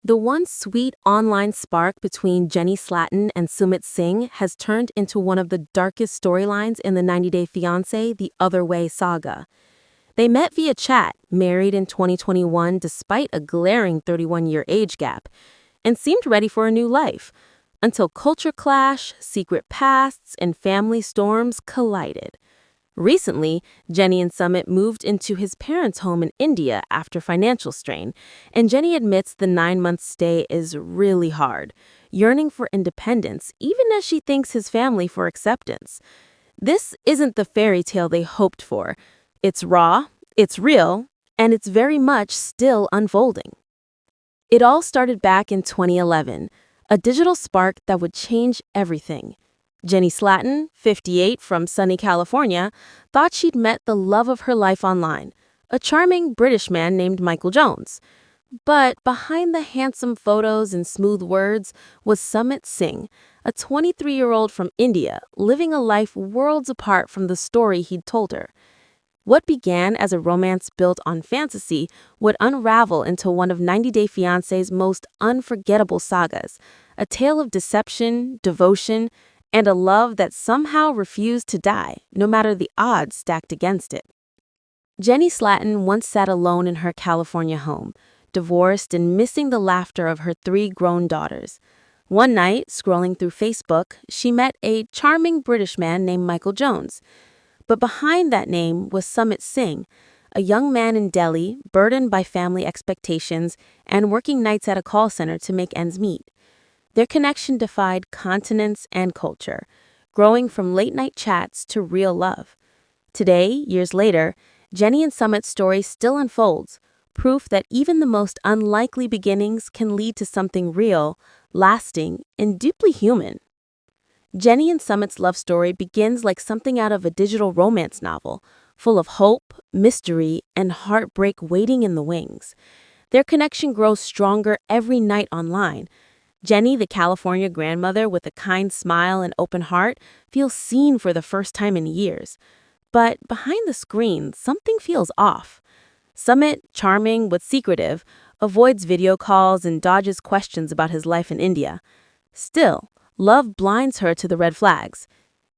The once sweet online spark between Jenny Slatten and Sumit Singh has turned into one of the darkest storylines in the 90-Day Fiancé, The Other Way saga. They met via chat, married in 2021 despite a glaring 31-year age gap, and seemed ready for a new life, until culture clash, secret pasts, and family storms collided. Recently, Jenny and Sumit moved into his parents' home in India after financial strain, and Jenny admits the 9-month stay is really hard, yearning for independence even as she thanks his family for acceptance. This isn't the fairy tale they hoped for. It's raw, it's real, and it's very much still unfolding. It all started back in 2011, a digital spark that would change everything. Jenny Slatten, 58, from sunny California, thought she'd met the love of her life online, a charming British man named Michael Jones. But behind the handsome photos and smooth words was Sumit Singh, a 23-year-old from India, living a life worlds apart from the story he'd told her. What began as a romance built on fantasy would unravel into one of 90-Day Fiancé's most unforgettable sagas, a tale of deception, devotion, and a love that somehow refused to die, no matter the odds stacked against it. Jenny Slatten once sat alone in her California home, divorced and missing the laughter of her 3 grown daughters. One night, scrolling through Facebook, she met a charming British man named Michael Jones. But behind that name was Sumit Singh, a young man in Delhi, burdened by family expectations and working nights at a call center to make ends meet. Their connection defied continents and culture, growing from late-night chats to real love. Today, years later, Jenny and Sumit's story still unfolds, proof that even the most unlikely beginnings can lead to something real, lasting, and deeply human. Jenny and Sumit's love story begins like something out of a digital romance novel, full of hope, mystery, and heartbreak waiting in the wings. Their connection grows stronger every night online. Jenny, the California grandmother with a kind smile and open heart, feels seen for the first time in years. But behind the screen, something feels off. Sumit, charming but secretive, avoids video calls and dodges questions about his life in India. Still, love blinds her to the red flags.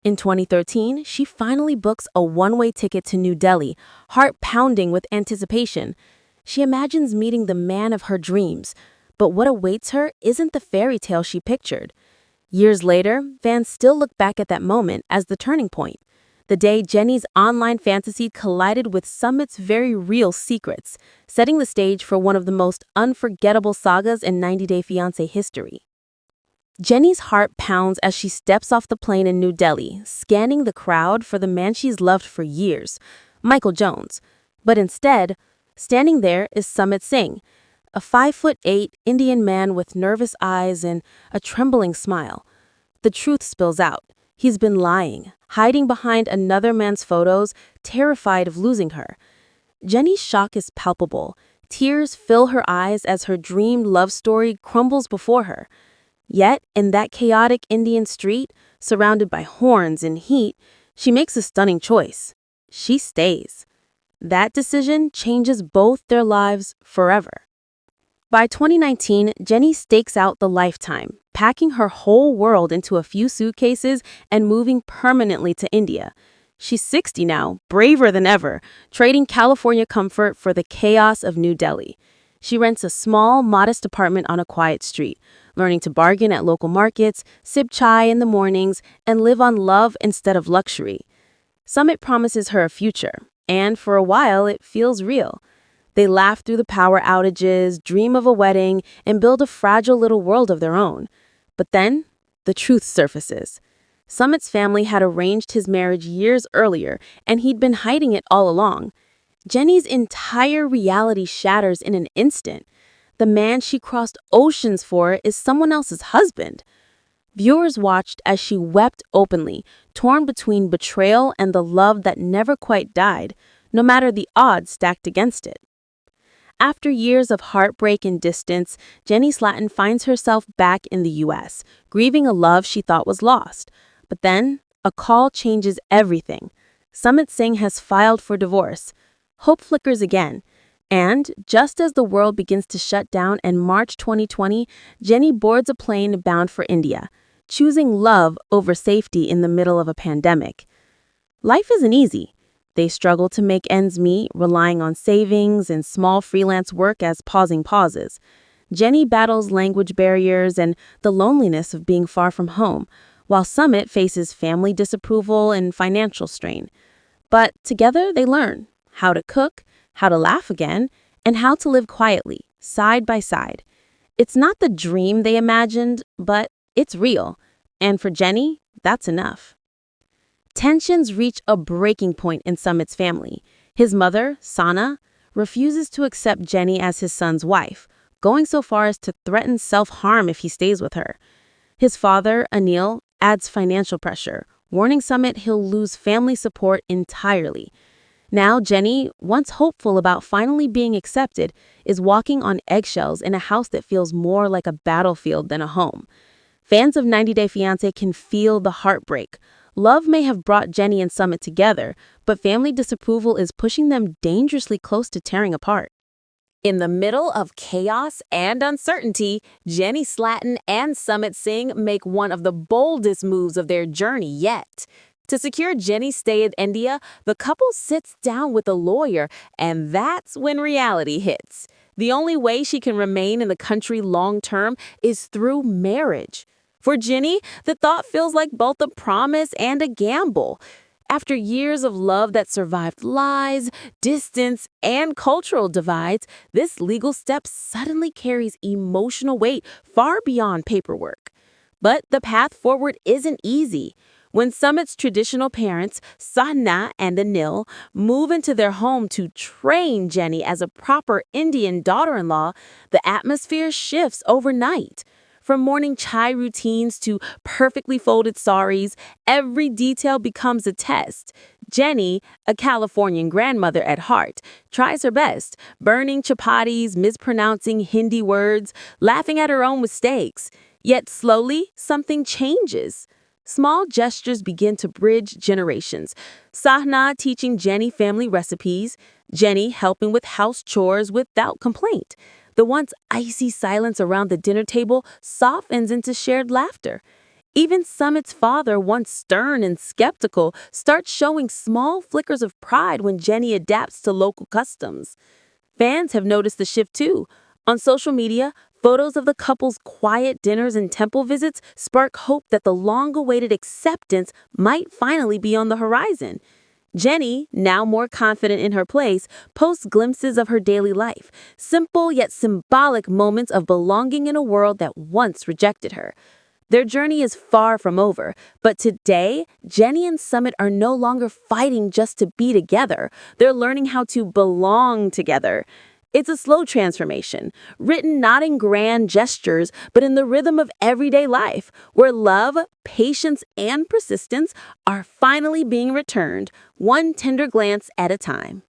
In 2013, she finally books a one-way ticket to New Delhi, heart pounding with anticipation. She imagines meeting the man of her dreams, but what awaits her isn't the fairy tale she pictured. Years later, fans still look back at that moment as the turning point, the day Jenny's online fantasy collided with Sumit's very real secrets, setting the stage for one of the most unforgettable sagas in 90-Day Fiancé history. Jenny's heart pounds as she steps off the plane in New Delhi, scanning the crowd for the man she's loved for years, Michael Jones. But instead, standing there is Sumit Singh, a 5'8" Indian man with nervous eyes and a trembling smile. The truth spills out. He's been lying, hiding behind another man's photos, terrified of losing her. Jenny's shock is palpable. Tears fill her eyes as her dreamed love story crumbles before her. Yet, in that chaotic Indian street, surrounded by horns and heat, she makes a stunning choice. She stays. That decision changes both their lives forever. By 2019, Jenny stakes out the lifetime, packing her whole world into a few suitcases and moving permanently to India. She's 60 now, braver than ever, trading California comfort for the chaos of New Delhi. She rents a small, modest apartment on a quiet street, learning to bargain at local markets, sip chai in the mornings, and live on love instead of luxury. Sumit promises her a future, and for a while it feels real. They laugh through the power outages, dream of a wedding, and build a fragile little world of their own. But then, the truth surfaces. Sumit's family had arranged his marriage years earlier, and he'd been hiding it all along. Jenny's entire reality shatters in an instant. The man she crossed oceans for is someone else's husband. Viewers watched as she wept openly, torn between betrayal and the love that never quite died, no matter the odds stacked against it. After years of heartbreak and distance, Jenny Slatten finds herself back in the U.S., grieving a love she thought was lost. But then, a call changes everything. Sumit Singh has filed for divorce. Hope flickers again. And just as the world begins to shut down in March 2020, Jenny boards a plane bound for India, choosing love over safety in the middle of a pandemic. Life isn't easy. They struggle to make ends meet, relying on savings and small freelance work as pausing pauses. Jenny battles language barriers and the loneliness of being far from home, while Sumit faces family disapproval and financial strain. But together they learn how to cook, how to laugh again, and how to live quietly, side by side. It's not the dream they imagined, but it's real. And for Jenny, that's enough. Tensions reach a breaking point in Sumit's family. His mother, Sana, refuses to accept Jenny as his son's wife, going so far as to threaten self-harm if he stays with her. His father, Anil, adds financial pressure, warning Sumit he'll lose family support entirely. Now Jenny, once hopeful about finally being accepted, is walking on eggshells in a house that feels more like a battlefield than a home. Fans of 90 Day Fiancé can feel the heartbreak. Love may have brought Jenny and Sumit together, but family disapproval is pushing them dangerously close to tearing apart. In the middle of chaos and uncertainty, Jenny Slatten and Sumit Singh make one of the boldest moves of their journey yet. To secure Jenny's stay in India, the couple sits down with a lawyer, and that's when reality hits. The only way she can remain in the country long-term is through marriage. For Jenny, the thought feels like both a promise and a gamble. After years of love that survived lies, distance, and cultural divides, this legal step suddenly carries emotional weight far beyond paperwork. But the path forward isn't easy. When Sumit's traditional parents, Sahna and Anil, move into their home to train Jenny as a proper Indian daughter-in-law, the atmosphere shifts overnight. From morning chai routines to perfectly folded saris, every detail becomes a test. Jenny, a Californian grandmother at heart, tries her best, burning chapatis, mispronouncing Hindi words, laughing at her own mistakes. Yet slowly, something changes. Small gestures begin to bridge generations. Sahna teaching Jenny family recipes, Jenny helping with house chores without complaint. The once icy silence around the dinner table softens into shared laughter. Even Sumit's father, once stern and skeptical, starts showing small flickers of pride when Jenny adapts to local customs. Fans have noticed the shift too. On social media, photos of the couple's quiet dinners and temple visits spark hope that the long-awaited acceptance might finally be on the horizon. Jenny, now more confident in her place, posts glimpses of her daily life, simple yet symbolic moments of belonging in a world that once rejected her. Their journey is far from over, but today, Jenny and Sumit are no longer fighting just to be together. They're learning how to belong together. It's a slow transformation, written not in grand gestures, but in the rhythm of everyday life, where love, patience, and persistence are finally being returned, one tender glance at a time.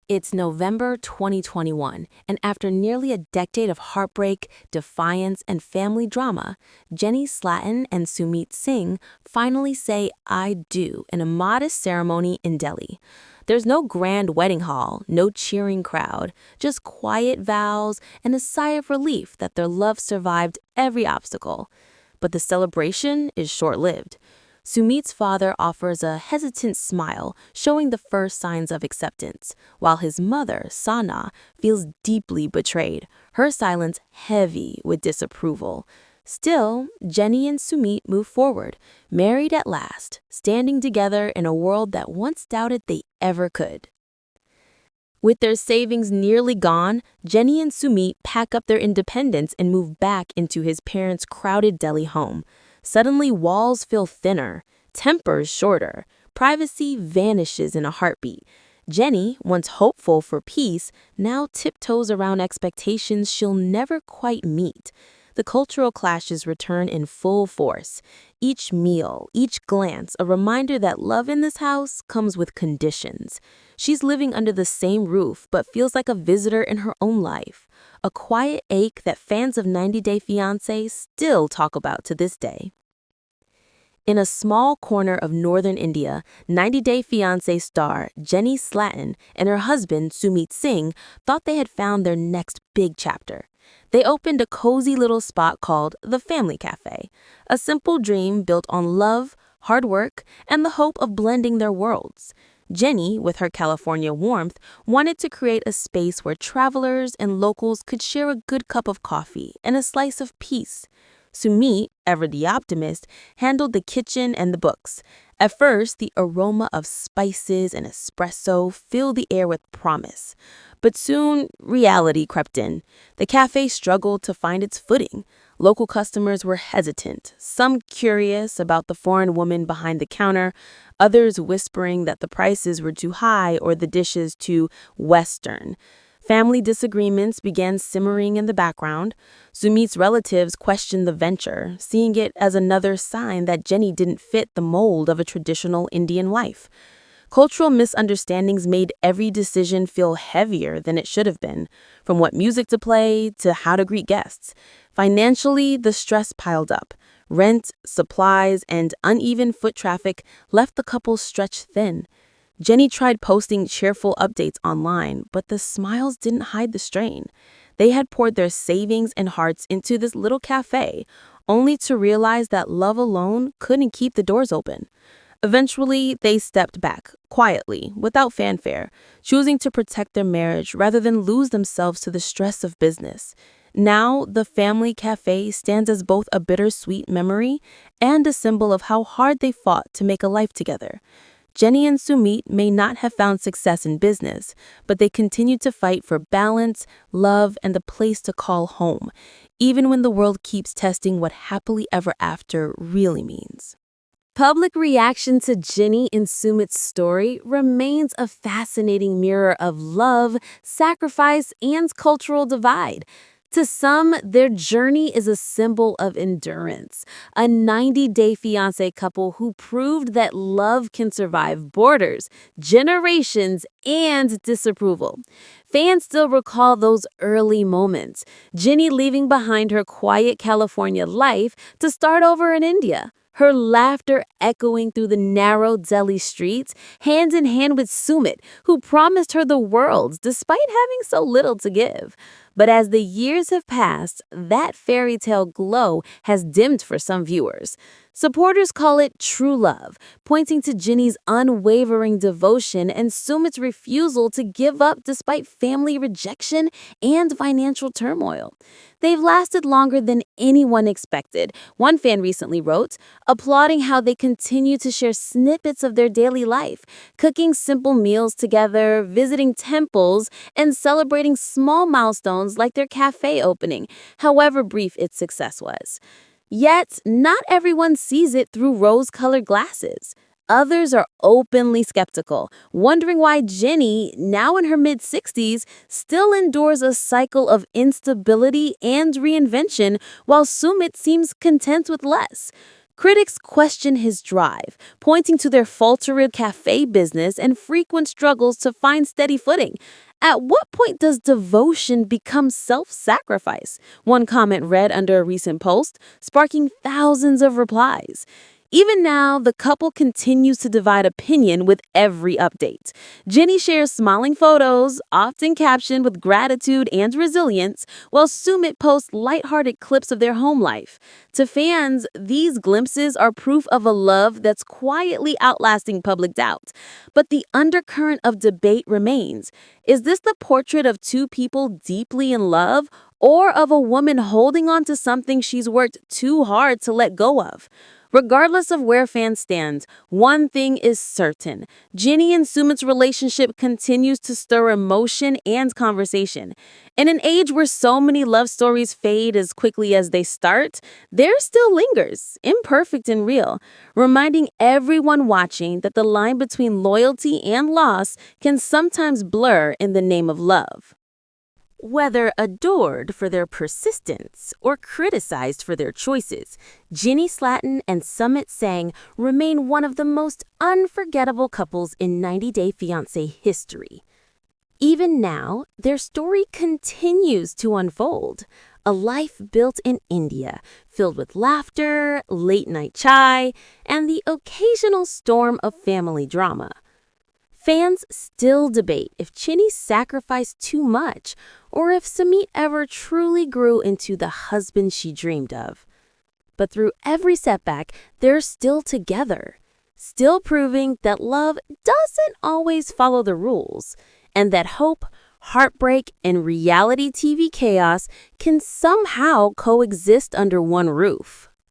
It's November 2021, and after nearly a decade of heartbreak, defiance, and family drama, Jenny Slatten and Sumit Singh finally say "I do" in a modest ceremony in Delhi. There's no grand wedding hall, no cheering crowd, just quiet vows and a sigh of relief that their love survived every obstacle. But the celebration is short-lived. Sumit's father offers a hesitant smile, showing the first signs of acceptance, while his mother, Sana, feels deeply betrayed, her silence heavy with disapproval. Still, Jenny and Sumit move forward, married at last, standing together in a world that once doubted they ever could. With their savings nearly gone, Jenny and Sumit pack up their independence and move back into his parents' crowded Delhi home. Suddenly, walls feel thinner, tempers shorter, privacy vanishes in a heartbeat. Jenny, once hopeful for peace, now tiptoes around expectations she'll never quite meet. The cultural clashes return in full force. Each meal, each glance, a reminder that love in this house comes with conditions. She's living under the same roof, but feels like a visitor in her own life. A quiet ache that fans of 90 Day Fiancé still talk about to this day. In a small corner of northern India, 90 Day Fiancé star Jenny Slatten and her husband Sumit Singh thought they had found their next big chapter. They opened a cozy little spot called the Family Café, a simple dream built on love, hard work, and the hope of blending their worlds. Jenny, with her California warmth, wanted to create a space where travelers and locals could share a good cup of coffee and a slice of peace. Sumit, ever the optimist, handled the kitchen and the books. At first, the aroma of spices and espresso filled the air with promise. But soon, reality crept in. The cafe struggled to find its footing. Local customers were hesitant, some curious about the foreign woman behind the counter, others whispering that the prices were too high or the dishes too Western. Family disagreements began simmering in the background. Sumit's relatives questioned the venture, seeing it as another sign that Jenny didn't fit the mold of a traditional Indian wife. Cultural misunderstandings made every decision feel heavier than it should have been, from what music to play to how to greet guests. Financially, the stress piled up. Rent, supplies, and uneven foot traffic left the couple stretched thin. Jenny tried posting cheerful updates online, but the smiles didn't hide the strain. They had poured their savings and hearts into this little cafe, only to realize that love alone couldn't keep the doors open. Eventually, they stepped back, quietly, without fanfare, choosing to protect their marriage rather than lose themselves to the stress of business. Now, the Family Cafe stands as both a bittersweet memory and a symbol of how hard they fought to make a life together. Jenny and Sumit may not have found success in business, but they continued to fight for balance, love, and a place to call home, even when the world keeps testing what happily ever after really means. Public reaction to Jenny and Sumit's story remains a fascinating mirror of love, sacrifice, and cultural divide. To some, their journey is a symbol of endurance, a 90-day fiancé couple who proved that love can survive borders, generations, and disapproval. Fans still recall those early moments, Jenny leaving behind her quiet California life to start over in India. Her laughter echoing through the narrow Delhi streets, hand in hand with Sumit, who promised her the world despite having so little to give. But as the years have passed, that fairy tale glow has dimmed for some viewers. Supporters call it true love, pointing to Jenny's unwavering devotion and Sumit's refusal to give up despite family rejection and financial turmoil. They've lasted longer than anyone expected, one fan recently wrote, applauding how they continue to share snippets of their daily life, cooking simple meals together, visiting temples, and celebrating small milestones like their cafe opening, however brief its success was. Yet, not everyone sees it through rose-colored glasses. Others are openly skeptical, wondering why Jenny, now in her mid-60s, still endures a cycle of instability and reinvention while Sumit seems content with less. Critics question his drive, pointing to their faltered cafe business and frequent struggles to find steady footing. At what point does devotion become self-sacrifice? One comment read under a recent post, sparking thousands of replies. Even now, the couple continues to divide opinion with every update. Jenny shares smiling photos, often captioned with gratitude and resilience, while Sumit posts lighthearted clips of their home life. To fans, these glimpses are proof of a love that's quietly outlasting public doubt. But the undercurrent of debate remains. Is this the portrait of two people deeply in love, or of a woman holding on to something she's worked too hard to let go of? Regardless of where fans stand, one thing is certain. Jenny and Sumit's relationship continues to stir emotion and conversation. In an age where so many love stories fade as quickly as they start, there still lingers, imperfect and real, reminding everyone watching that the line between loyalty and loss can sometimes blur in the name of love. Whether adored for their persistence or criticized for their choices, Jenny Slatten and Sumit Singh remain one of the most unforgettable couples in 90 Day Fiancé history. Even now, their story continues to unfold, a life built in India, filled with laughter, late-night chai, and the occasional storm of family drama. Fans still debate if Chinny sacrificed too much or if Sumit ever truly grew into the husband she dreamed of. But through every setback, they're still together, still proving that love doesn't always follow the rules, and that hope, heartbreak, and reality TV chaos can somehow coexist under one roof.